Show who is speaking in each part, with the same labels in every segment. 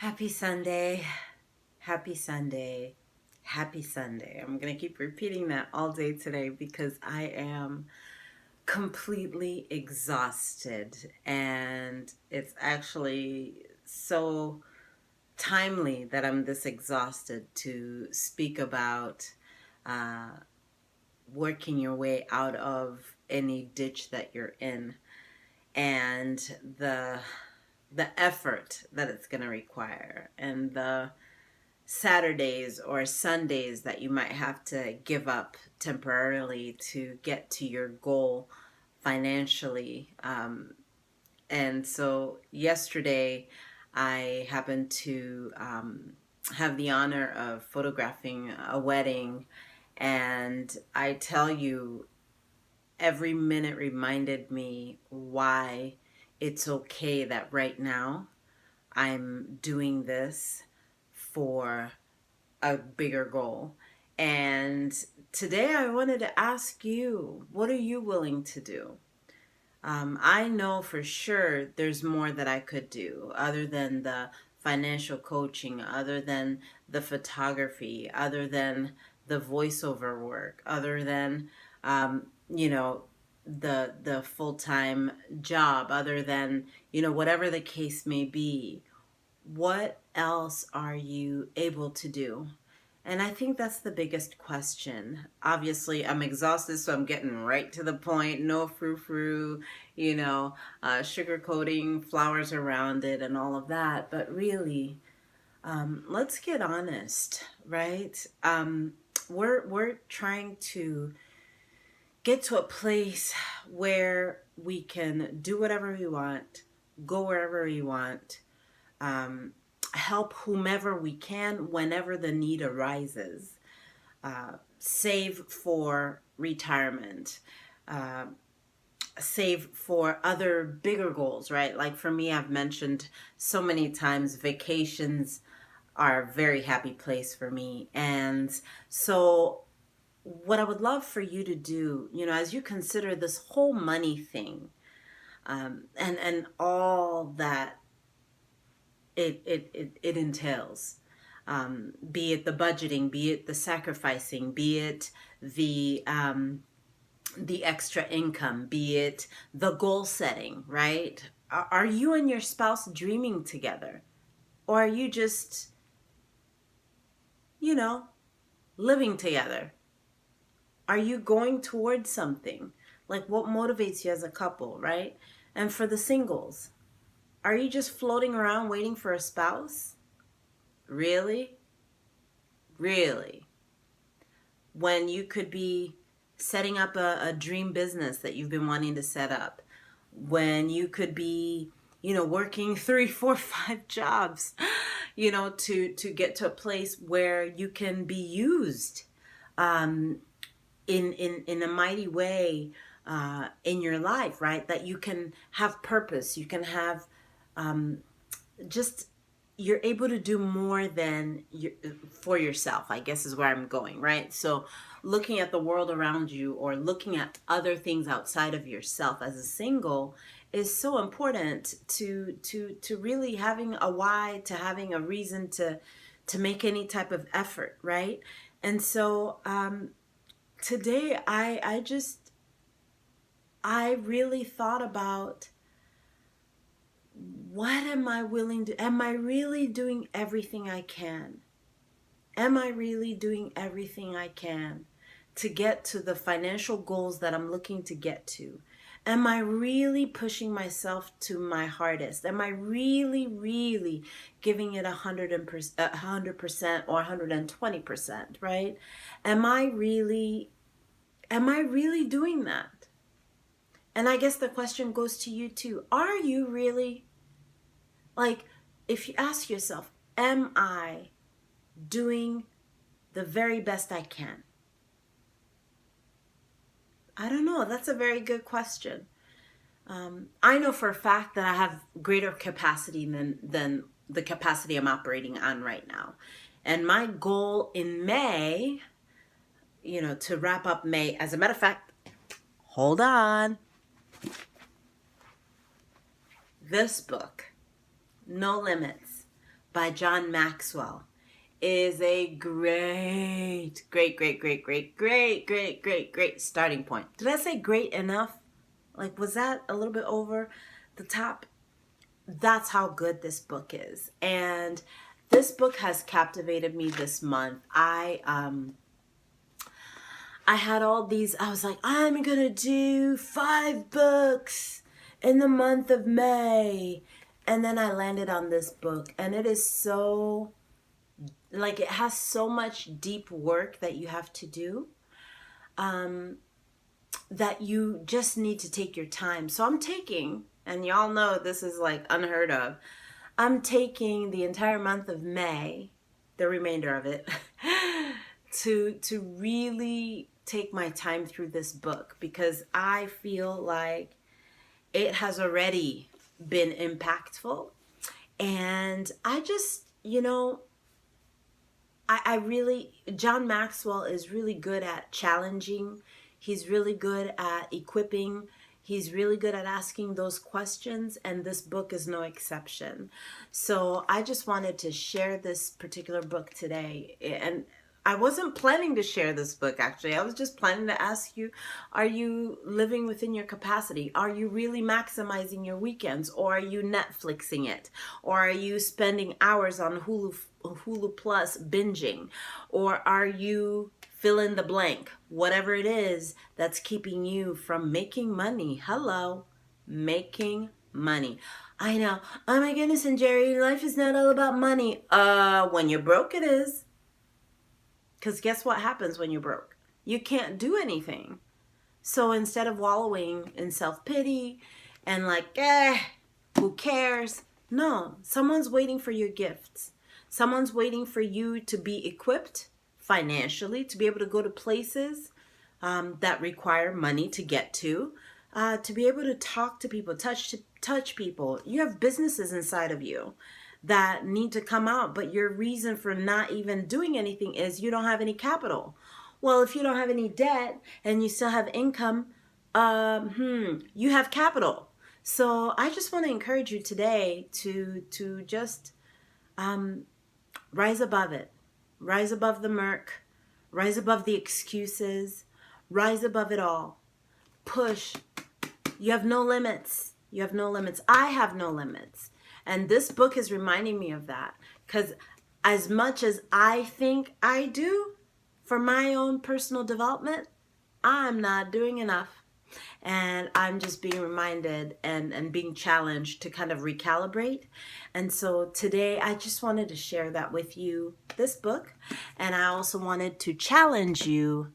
Speaker 1: Happy Sunday, happy Sunday, happy Sunday. I'm going to keep repeating that all day today because I am completely exhausted, and it's actually so timely that I'm this exhausted to speak about uh, working your way out of any ditch that you're in, and the effort that it's going to require, and the Saturdays or Sundays that you might have to give up temporarily to get to your goal financially. And so yesterday, I happened to have the honor of photographing a wedding. And I tell you, every minute reminded me why it's okay that right now I'm doing this for a bigger goal. And today I wanted to ask you, what are you willing to do? I know for sure there's more that I could do other than the financial coaching, other than the photography, other than the voiceover work, other than, you know, the full-time job, other than, whatever the case may be. What else are you able to do? And I think that's the biggest question. Obviously, I'm exhausted, so I'm getting right to the point. No frou-frou, sugarcoating, flowers around it, and all of that. But really, let's get honest, right? We're trying to get to a place where we can do whatever we want, go wherever we want, help whomever we can whenever the need arises, save for retirement, save for other bigger goals, right? Like for me, I've mentioned so many times, vacations are a very happy place for me. And so what I would love for you to do, as you consider this whole money thing, and all that it entails, be it the budgeting, be it the sacrificing, be it the extra income, be it the goal setting, right? Are you and your spouse dreaming together? Or are you just, living together? Are you going towards something? Like, what motivates you as a couple, right? And for the singles, are you just floating around waiting for a spouse? Really? Really? When you could be setting up a dream business that you've been wanting to set up. When you could be, working 3, 4, 5 jobs, to get to a place where you can be used in a mighty way in your life, right? That you can have purpose, you can have just, you're able to do more than for yourself, I guess is where I'm going, right? So looking at the world around you, or looking at other things outside of yourself as a single, is so important to really having a why, to having a reason to make any type of effort, right? And so today I really thought about, what am I willing to, am I really doing everything I can? Am I really doing everything I can to get to the financial goals that I'm looking to get to? Am I really pushing myself to my hardest? Am I really, really giving it 100% or 120%, right? Am I really doing that? And I guess the question goes to you too. Are you really? Like, if you ask yourself, am I doing the very best I can? I don't know. That's a very good question. I know for a fact that I have greater capacity than the capacity I'm operating on right now. And my goal in May, to wrap up May, as a matter of fact, hold on. This book, No Limits, by John Maxwell is a great starting point. Did I say great enough? Like, was that a little bit over the top? That's how good this book is. And this book has captivated me this month. I had all these, I was like, I'm gonna do 5 books in the month of May. And then I landed on this book, and it is so, like, it has so much deep work that you have to do, that you just need to take your time. So I'm taking, and y'all know this is like unheard of, I'm taking the entire month of May, the remainder of it, to really take my time through this book, because I feel like it has already been impactful. And I just, I really, John Maxwell is really good at challenging. He's really good at equipping. He's really good at asking those questions, and this book is no exception. So I just wanted to share this particular book today. And I wasn't planning to share this book, actually. I was just planning to ask you, are you living within your capacity? Are you really maximizing your weekends? Or are you Netflixing it? Or are you spending hours on Hulu Plus binging? Or are you fill in the blank, whatever it is that's keeping you from making money? Hello, making money. I know. Oh my goodness, Njeri, life is not all about money. When you're broke, it is. Because guess what happens when you're broke? You can't do anything. So instead of wallowing in self-pity and like, who cares? No, someone's waiting for your gifts. Someone's waiting for you to be equipped financially to be able to go to places that require money to get to be able to talk to people, touch people. You have businesses inside of you that need to come out, but your reason for not even doing anything is you don't have any capital. Well, if you don't have any debt and you still have income, you have capital. So I just want to encourage you today to just rise above it. Rise above the murk. Rise above the excuses. Rise above it all. Push. You have no limits. You have no limits. I have no limits. And this book is reminding me of that. Because as much as I think I do for my own personal development, I'm not doing enough. And I'm just being reminded and being challenged to kind of recalibrate. And so today I just wanted to share that with you, this book. And I also wanted to challenge you,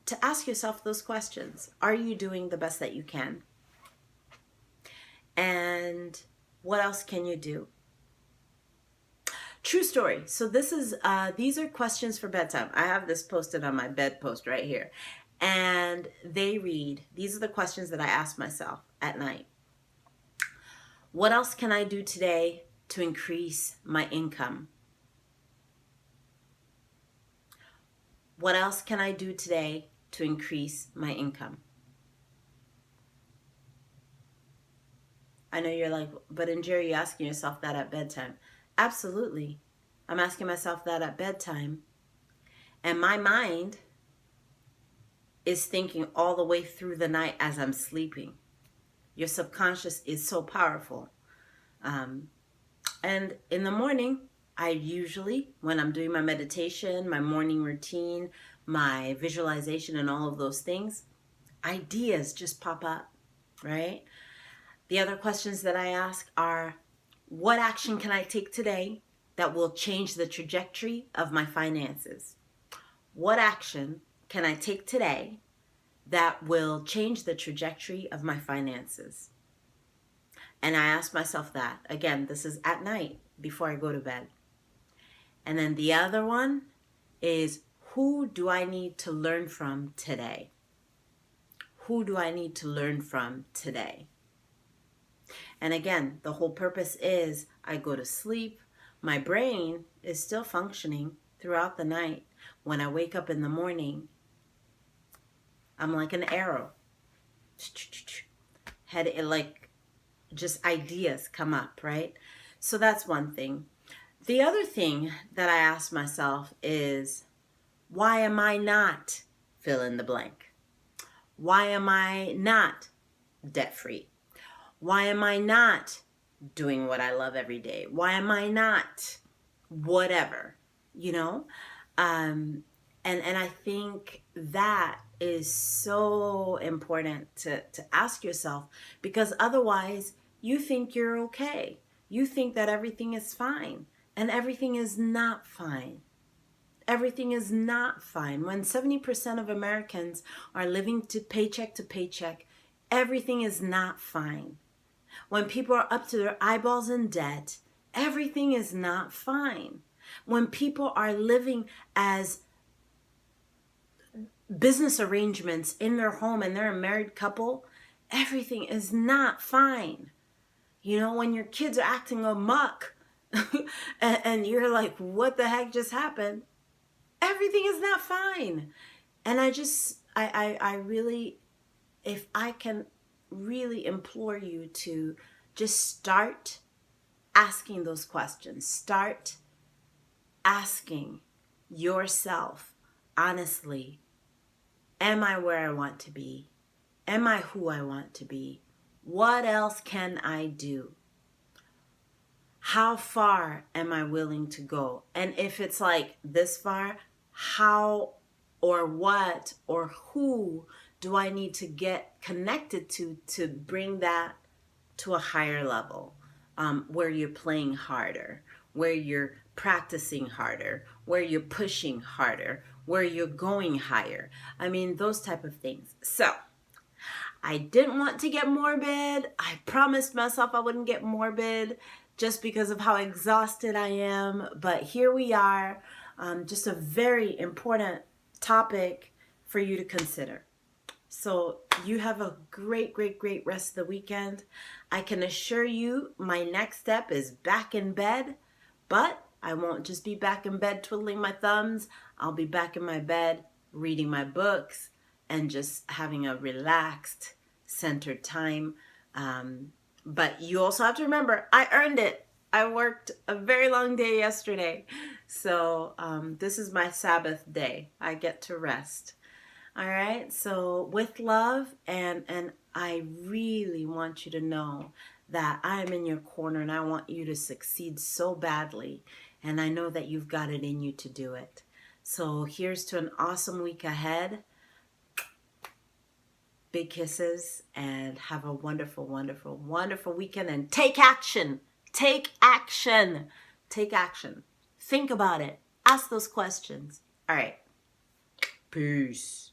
Speaker 1: to ask yourself those questions. Are you doing the best that you can? And what else can you do? True story. So these are questions for bedtime. I have this posted on my bedpost right here. And they read, these are the questions that I ask myself at night. What else can I do today to increase my income? What else can I do today to increase my income? I know you're like, but Njeri, you're asking yourself that at bedtime. Absolutely. I'm asking myself that at bedtime. And my mind is thinking all the way through the night as I'm sleeping. Your subconscious is so powerful. And in the morning, I usually, when I'm doing my meditation, my morning routine, my visualization and all of those things, ideas just pop up, right? The other questions that I ask are, what action can I take today that will change the trajectory of my finances? What action can I take today that will change the trajectory of my finances? And I ask myself that. Again, this is at night before I go to bed. And then the other one is, who do I need to learn from today? Who do I need to learn from today? And again, the whole purpose is I go to sleep. My brain is still functioning throughout the night. When I wake up in the morning, I'm like an arrow. Head like just ideas come up, right? So that's one thing. The other thing that I ask myself is, why am I not fill in the blank? Why am I not debt free? Why am I not doing what I love every day? Why am I not whatever, you know? And I think that is so important to ask yourself, because otherwise you think you're okay. You think that everything is fine, and everything is not fine. Everything is not fine. When 70% of Americans are living to paycheck, everything is not fine. When people are up to their eyeballs in debt, everything is not fine. When people are living as business arrangements in their home and they're a married couple, everything is not fine. You know, when your kids are acting amok and you're like, what the heck just happened? Everything is not fine. And I really, if I can really implore you to just start asking those questions. Start asking yourself honestly, am I where I want to be? Am I who I want to be? What else can I do? How far am I willing to go? And if it's like this far, how or what or who do I need to get connected to bring that to a higher level, where you're playing harder, where you're practicing harder, where you're pushing harder, where you're going higher? I mean, those type of things. So I didn't want to get morbid. I promised myself I wouldn't get morbid just because of how exhausted I am. But here we are. Just a very important topic for you to consider. So you have a great, great, great rest of the weekend. I can assure you my next step is back in bed, but I won't just be back in bed twiddling my thumbs. I'll be back in my bed reading my books and just having a relaxed, centered time. But you also have to remember, I earned it. I worked a very long day yesterday. So this is my Sabbath day. I get to rest. All right. So with love, and I really want you to know that I'm in your corner and I want you to succeed so badly. And I know that you've got it in you to do it. So here's to an awesome week ahead. Big kisses, and have a wonderful, wonderful, wonderful weekend. And take action. Take action. Take action. Think about it. Ask those questions. All right. Peace.